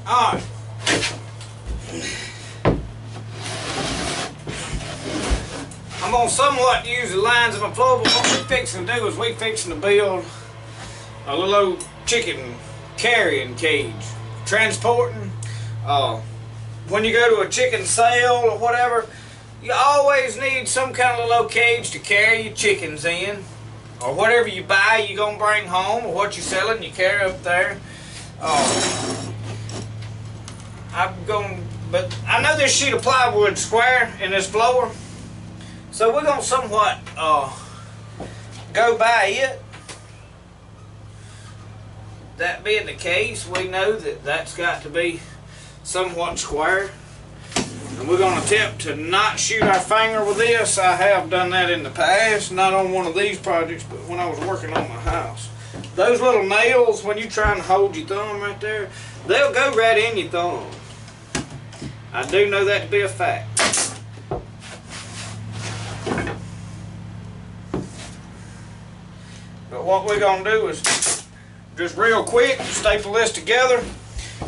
Alright. I'm going to somewhat use the lines of my floor, but what we're fixing to do is we're fixing to build a little old chicken carrying cage. Transporting. When you go to a chicken sale or whatever, you always need some kind of little old cage to carry your chickens in. Or whatever you buy, you're going to bring home, or what you're selling, you carry up there. But I know this sheet of plywood square in this floor, so we're going to somewhat go by it. That being the case, we know that that's got to be somewhat square. And we're going to attempt to not shoot our finger with this. I have done that in the past, not on one of these projects, but when I was working on my house. Those little nails, when you're trying to hold your thumb right there, they'll go right in your thumb. I do know that to be a fact. But what we're going to do is just real quick staple this together.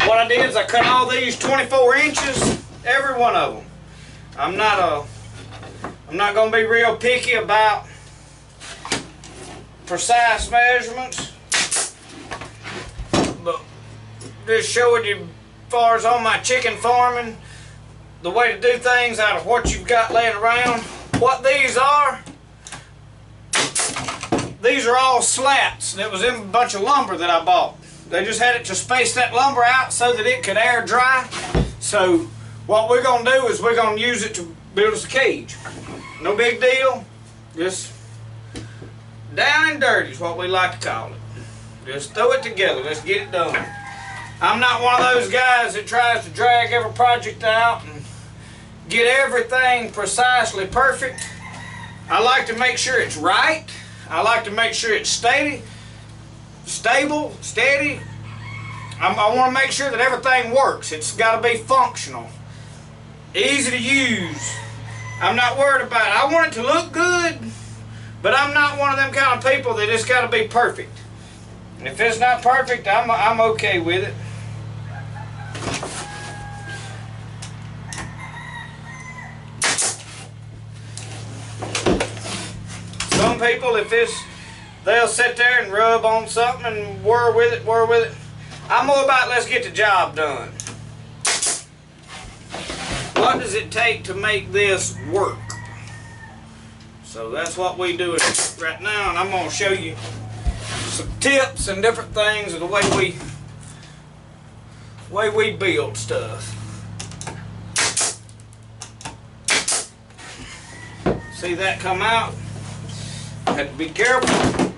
What I did is I cut all these 24 inches, every one of them. I'm not going to be real picky about precise measurements, but just showing you as far as on my chicken farming, the way to do things out of what you've got laying around. What these are all slats that was in a bunch of lumber that I bought. They just had it to space that lumber out so that it could air dry. So what we're going to do is we're going to use it to build us a cage. No big deal. Just down and dirty is what we like to call it. Just throw it together. Let's get it done. I'm not one of those guys that tries to drag every project out and get everything precisely perfect. I like to make sure it's right. I like to make sure it's steady. Stable, steady. I want to make sure that everything works. It's got to be functional, easy to use. I'm not worried about it. I want it to look good, but I'm not one of them kind of people that it's got to be perfect. And if it's not perfect, I'm okay with it. Some people, they'll sit there and rub on something and whir with it. I'm more about let's get the job done. What does it take to make this work? So that's what we do right now, and I'm going to show you some tips and different things of the way we build stuff. See that come out? Have to be careful.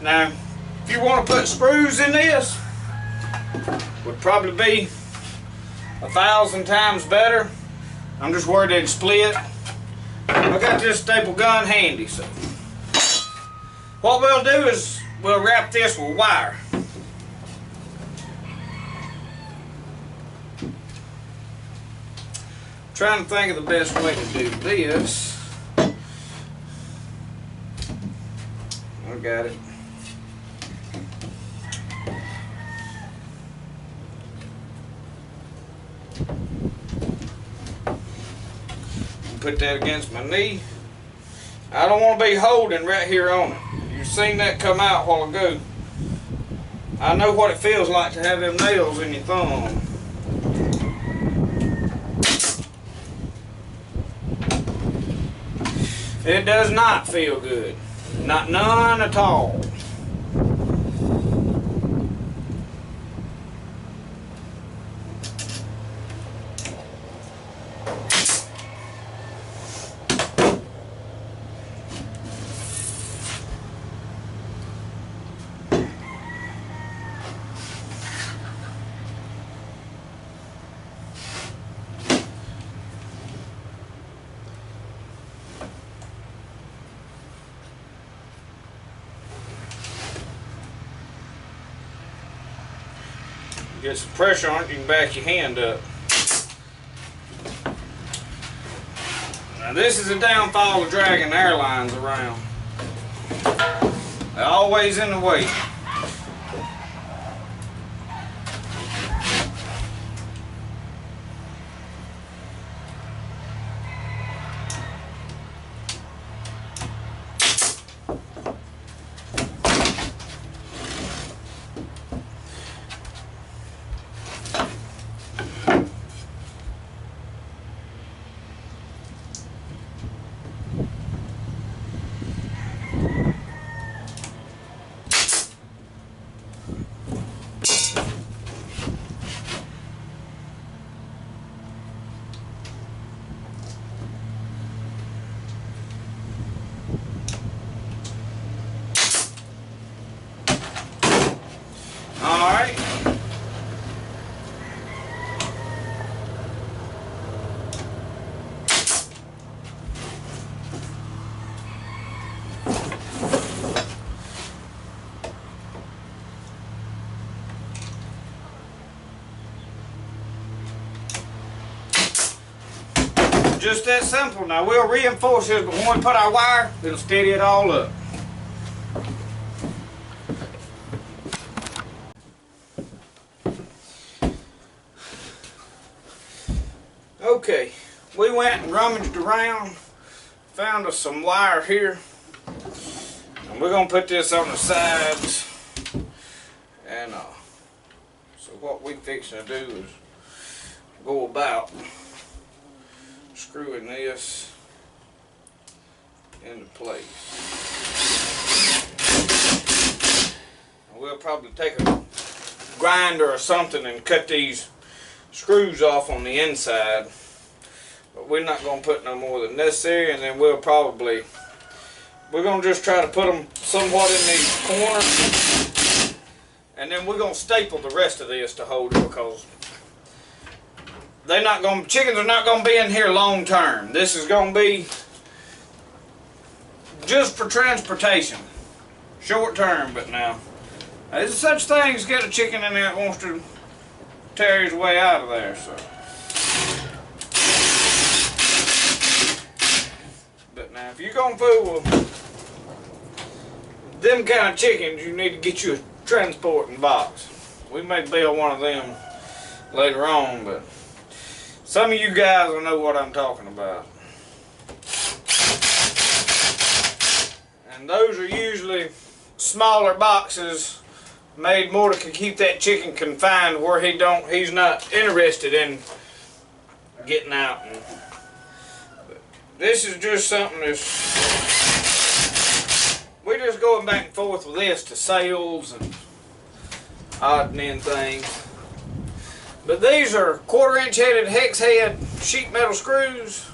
Now, if you want to put screws in this, would probably be 1,000 times better. I'm just worried they'd split. I got this staple gun handy, so what we'll do is we'll wrap this with wire. Trying to think of the best way to do this. I got it. Put that against my knee. I don't want to be holding right here on it. You've seen that come out a while ago. I know what it feels like to have them nails in your thumb. It does not feel good. Not none at all. Get some pressure on it, you can back your hand up. Now this is a downfall of dragging airlines around. They're always in the way. Alright. Just that simple. Now we'll reinforce this, but when we put our wire, it'll steady it all up. Okay, we went and rummaged around, found us some wire here, and we're gonna put this on the sides. And so what we fixing to do is go about screwing this into place. And we'll probably take a grinder or something and cut these screws off on the inside, but we're not going to put no more than necessary. And then we're going to just try to put them somewhat in these corners, and then we're going to staple the rest of this to hold it, because chickens are not going to be in here long term. This is going to be just for transportation, short term. But now there's such thing as get a chicken in there that wants to tear his way out of there. So, but now if you're gonna fool with them kind of chickens, you need to get you a transporting box. We may build one of them later on, but some of you guys will know what I'm talking about. And those are usually smaller boxes, made more to keep that chicken confined where he's not interested in getting out. But this is just something we're just going back and forth with this to sales and odd and end things. But these are 1/4 inch headed hex head sheet metal screws.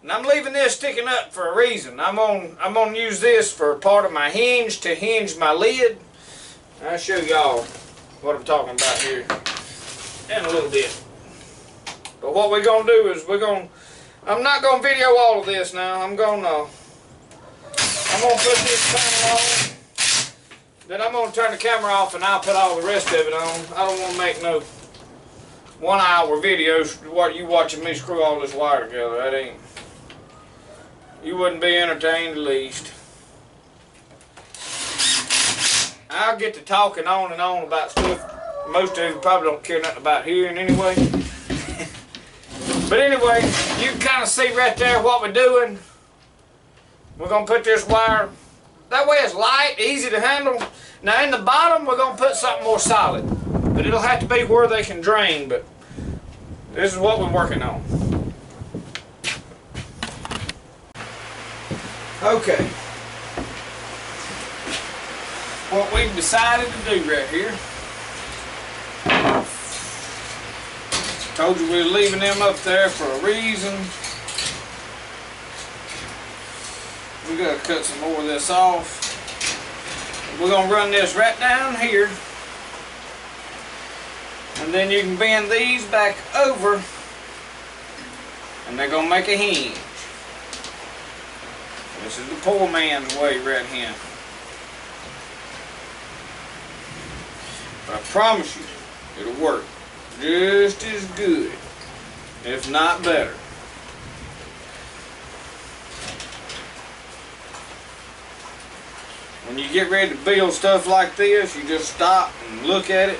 And I'm leaving this sticking up for a reason. I'm gonna use this for part of my hinge to hinge my lid. I'll show y'all what I'm talking about here in a little bit. But what we're gonna do is I'm not gonna video all of this now. I'm gonna put this panel on. Then I'm gonna turn the camera off and I'll put all the rest of it on. I don't wanna make no 1 hour videos what you watching me screw all this wire together. That ain't. You wouldn't be entertained the least. I'll get to talking on and on about stuff most of you probably don't care nothing about hearing anyway. But anyway, you can kind of see right there what we're doing. We're going to put this wire, that way it's light, easy to handle. Now in the bottom we're going to put something more solid. But it'll have to be where they can drain, but this is what we're working on. Okay, what we've decided to do right here, told you we were leaving them up there for a reason. We gotta cut some more of this off. We're gonna run this right down here, and then you can bend these back over, and they're gonna make a hinge. This is the poor man's way right here. But I promise you, it'll work just as good, if not better. When you get ready to build stuff like this, you just stop and look at it.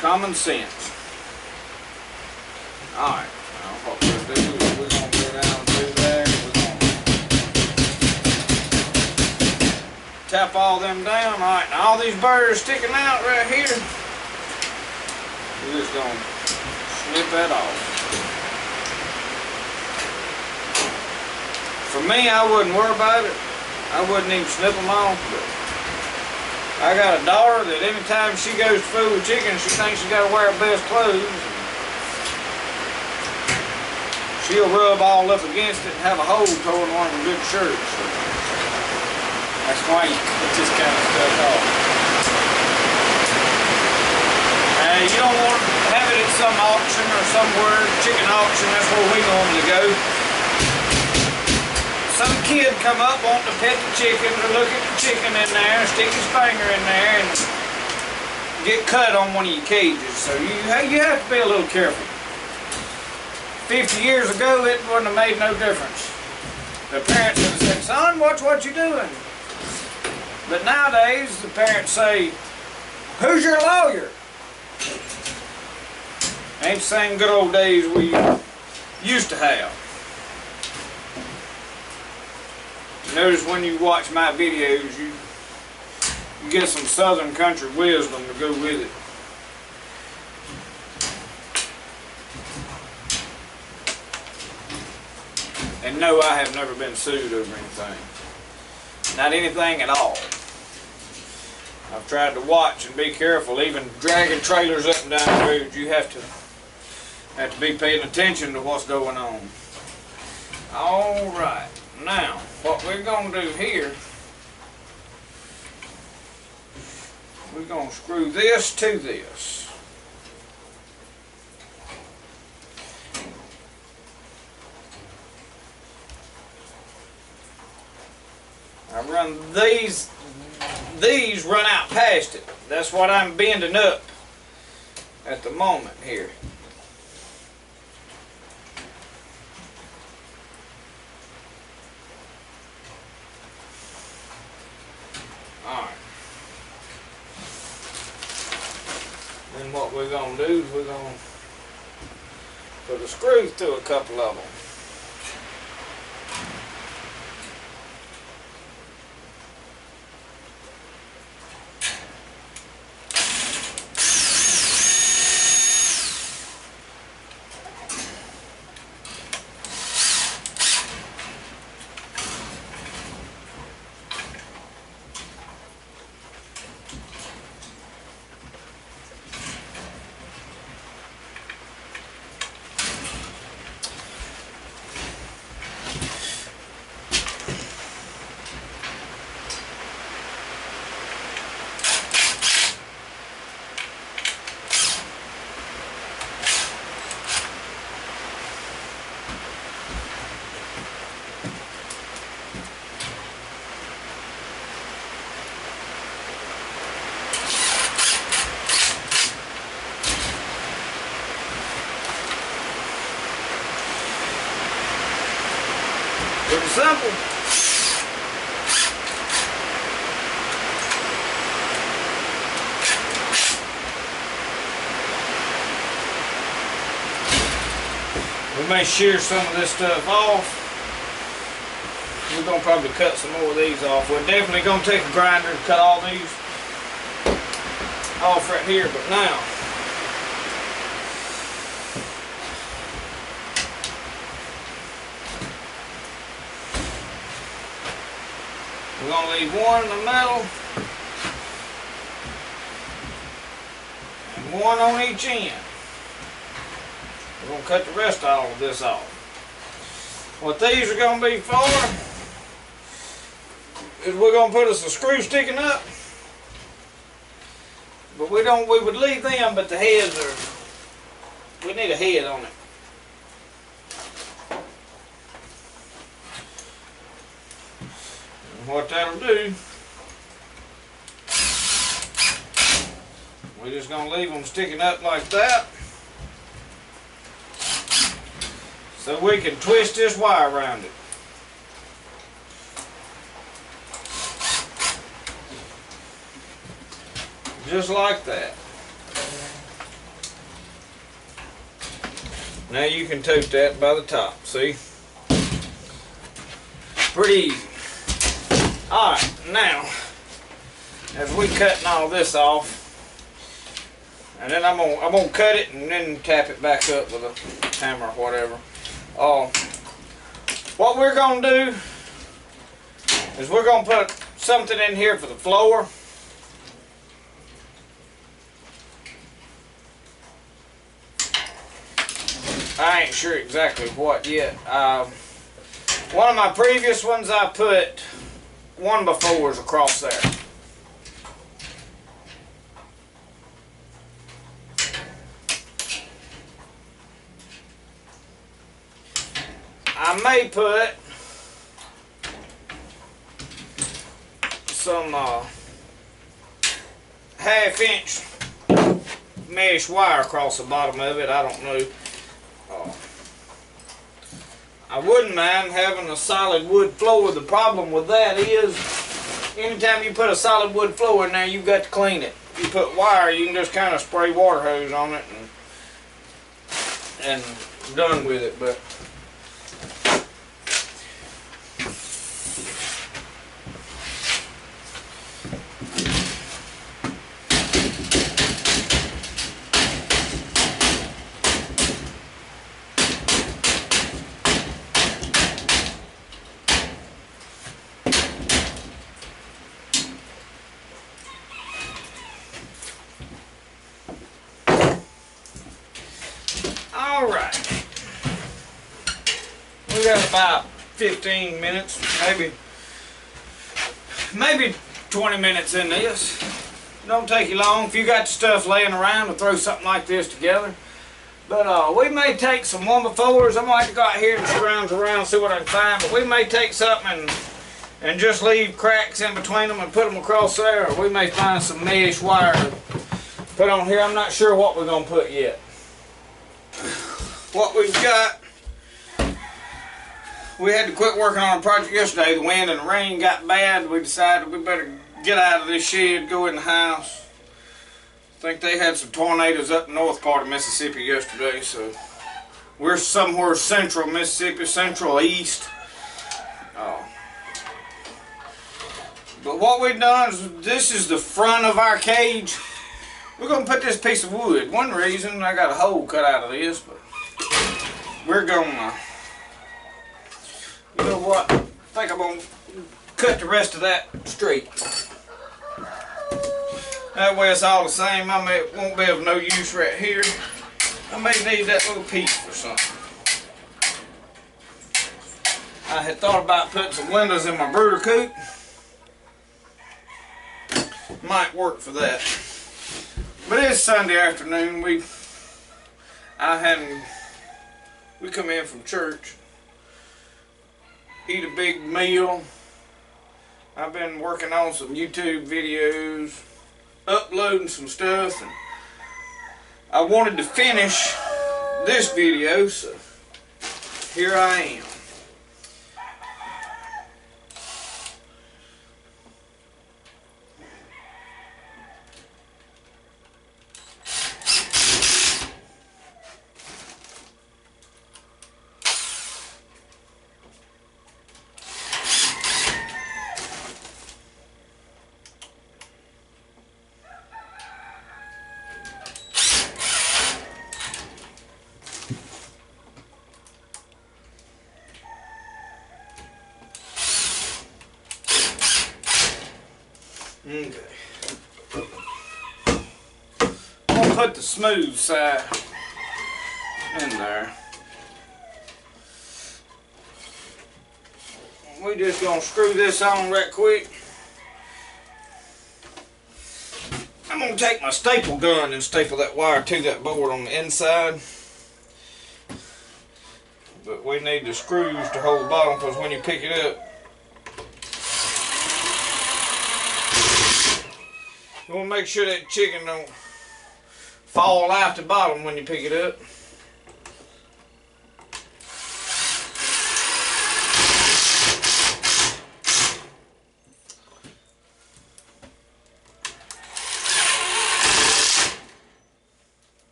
Common sense. Alright, now what we'll do is we're going to go down through there. We're going to tap all them down. Alright, now all these burrs sticking out right here, we're just going to snip that off. For me, I wouldn't worry about it. I wouldn't even snip them off, but I got a daughter that anytime she goes to fool with chickens, she thinks she got to wear her best clothes. she'll rub all up against it and have a hole torn in one of them good shirts. So that's why you put this kind of stuff off. You don't want to have it at some auction or somewhere, chicken auction, that's where we normally go. Some kid come up wanting to pet the chicken or look at the chicken in there, stick his finger in there and get cut on one of your cages. So you have to be a little careful. 50 years ago, it wouldn't have made no difference. The parents would have said, son, watch what you're doing. But nowadays, the parents say, who's your lawyer? Ain't the same good old days we used to have. Notice when you watch my videos, you get some southern country wisdom to go with it. And no, I have never been sued over anything. Not anything at all. I've tried to watch and be careful. Even dragging trailers up and down the road, you have to be paying attention to what's going on. All right, now what we're going to do here, we're going to screw this to this. I run these run out past it. That's what I'm bending up at the moment here. Alright. Then what we're going to do is we're going to put a screw through a couple of them. Pretty simple. We may shear some of this stuff off. We're going to probably cut some more of these off. We're definitely going to take a grinder and cut all these off right here, but now we're going to leave one in the middle and one on each end. We're going to cut the rest of all of this off. What these are going to be for is we're going to put us a screw sticking up. But we would leave them, but the heads are, we need a head on it. What that'll do, we're just going to leave them sticking up like that so we can twist this wire around it. Just like that. Now you can tote that by the top, see? Pretty easy. Alright, now, as we cutting all this off, and then I'm gonna cut it and then tap it back up with a hammer or whatever. What we're gonna do is we're gonna put something in here for the floor. I ain't sure exactly what yet. One of my previous ones I put 1x4s across there. I may put some half-inch mesh wire across the bottom of it. I don't know. I wouldn't mind having a solid wood floor. The problem with that is anytime you put a solid wood floor in there, you've got to clean it. If you put wire, you can just kind of spray water hose on it and done with it. But alright, we got about 15 minutes, maybe 20 minutes in this. Don't take you long if you got the stuff laying around to throw something like this together. But we may take some 1x4s. I'm going to go out here and scrounge around, see what I can find. But we may take something and just leave cracks in between them and put them across there. Or we may find some mesh wire to put on here. I'm not sure what we're going to put yet. What we've got, we had to quit working on a project yesterday. The wind and the rain got bad. We decided we better get out of this shed, go in the house. I think they had some tornadoes up in the north part of Mississippi yesterday, so we're somewhere central Mississippi, central east. But what we've done is, this is the front of our cage. We're going to put this piece of wood. One reason, I got a hole cut out of this, but we're going to, you know what, I think I'm going to cut the rest of that straight. That way it's all the same. Won't be of no use right here. I may need that little piece for something. I had thought about putting some windows in my brooder coop. Might work for that. But it's Sunday afternoon. We come in from church, eat a big meal. I've been working on some YouTube videos, uploading some stuff, and I wanted to finish this video, so here I am. Okay. I'm gonna put the smooth side in there. We just gonna screw this on right quick. I'm gonna take my staple gun and staple that wire to that board on the inside. But we need the screws to hold the bottom, because when you pick it up, you want to make sure that chicken don't fall out the bottom when you pick it up.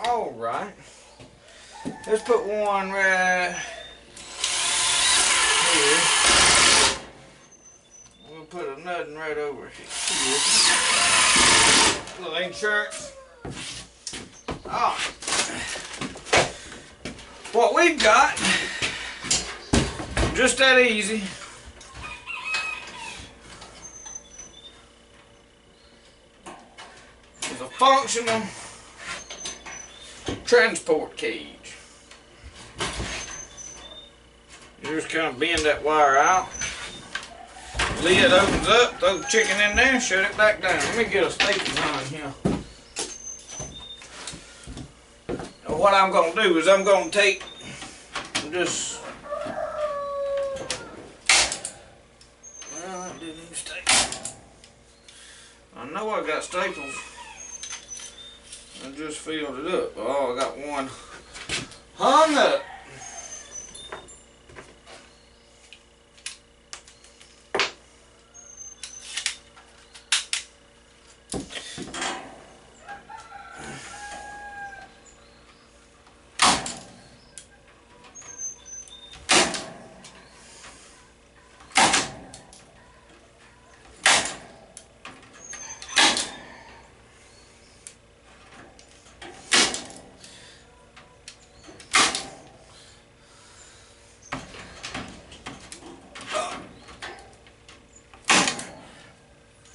All right. Let's put one right here. We'll put another right over here. Little insurance. Oh. What we've got, just that easy. functional transport cage. You just kind of bend that wire out. Lid opens up, throw the chicken in there, shut it back down. Let me get a steak gun here. Now what I'm going to do is I'm going to take just, well, that didn't even stay. I know I got staples. I just filled it up. Oh, I got one hung up.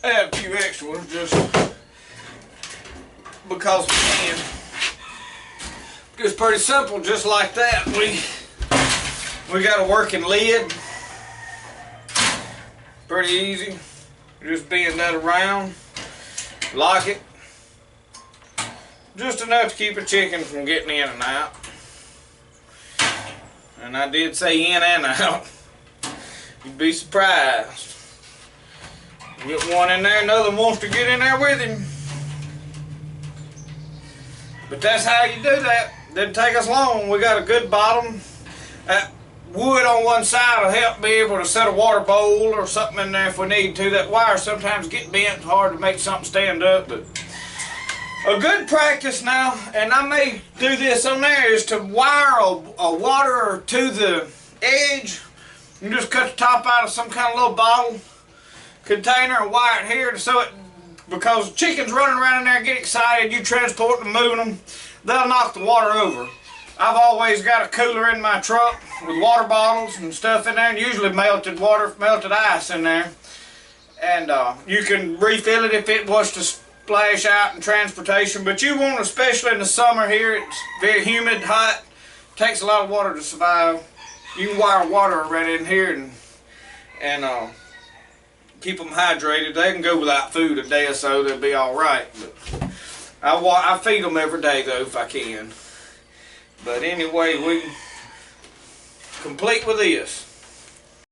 Add a few extra ones just because we can. It's pretty simple, just like that. We got a working lid. Pretty easy. Just bend that around, lock it. Just enough to keep a chicken from getting in and out. And I did say in and out. You'd be surprised. Get one in there, another wants to get in there with him. But that's how you do that. Didn't take us long. We got a good bottom. That wood on one side will help be able to set a water bowl or something in there if we need to. That wire sometimes get bent. It's hard to make something stand up. But a good practice now, and I may do this on there, is to wire a water to the edge. You just cut the top out of some kind of little bottle container and wire it here so it, because chickens running around in there get excited, you transport them, moving them, they'll knock the water over. I've always got a cooler in my truck with water bottles and stuff in there, and usually melted water, melted ice in there, and you can refill it if it was to splash out in transportation. But you want, especially in the summer here, it's very humid, hot, takes a lot of water to survive. You can wire water right in here and keep them hydrated. They can go without food a day or so, they'll be alright. But I feed them every day though if I can. But anyway, we complete with this.